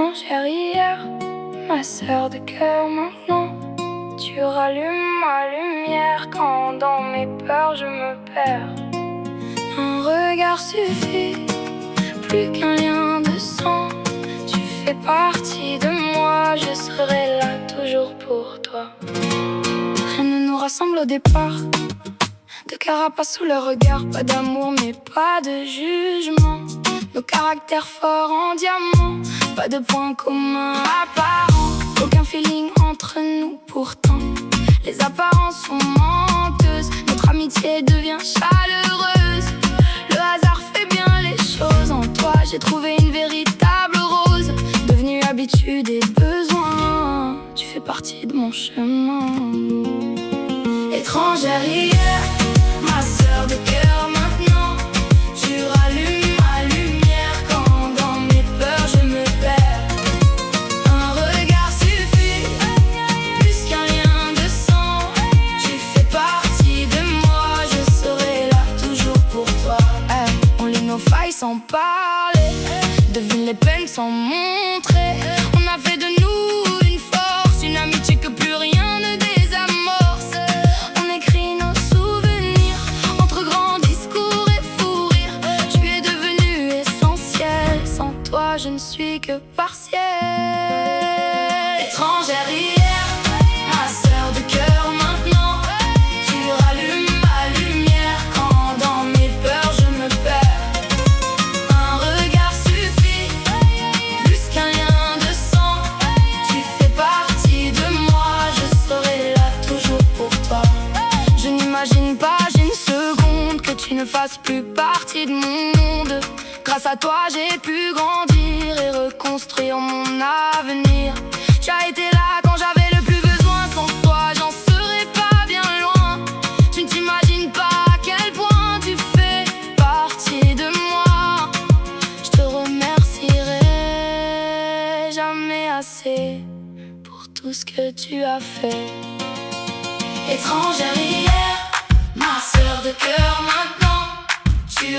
Étrangère hier, ma sœur de cœur maintenant. Tu rallumes ma lumière quand dans mes peurs je me perds. Un regard suffit, plus qu'un lien de sang. Tu fais partie de moi, je serai là toujours pour toi. Rien ne nous rassemble au départ, de carapace sous le regard. Pas d'amour mais pas de jugement. Nos caractères forts en diamant, pas de points communs apparents. Aucun feeling entre nous pourtant, les apparences sont menteuses. Notre amitié devient chaleureuse, le hasard fait bien les choses. En toi j'ai trouvé une véritable rose, devenue habitude et besoin. Tu fais partie de mon chemin. Étrangère hier, ma sœur de cœur maintenant. Tu rallumes ma lumière quand dans mes peurs je me perds. Un regard suffit, plus qu'un lien de sang. Tu fais partie de moi, je serai là toujours pour toi. On lit nos failles sans parler, devine les peines sans montrer. On a fait de nous une force, une amitié que plus rien ne désamorce. On écrit nos souvenirs entre grands discours et fous rires. Tu es devenu essentiel, sans toi je ne suis que partiel. Étrangère hier, ma sœur de cœur maintenant. Tu rallumes ma lumière quand dans mes peurs je me perds. Un regard suffit, plus qu'un lien de sang. Tu fais partie de moi, je serai là toujours pour toi. Je n'imagine pas une seconde que tu ne fasses plus partie de mon monde. Grâce à toi j'ai pu grandir et reconstruire mon avenir. Tu as été là quand j'avais le plus besoin, sans toi j'en serais pas bien loin. Tu ne t'imagines pas à quel point tu fais partie de moi. Je te remercierai jamais assez pour tout ce que tu as fait. Étrangère hier, ma sœur de cœur maintenant. Tu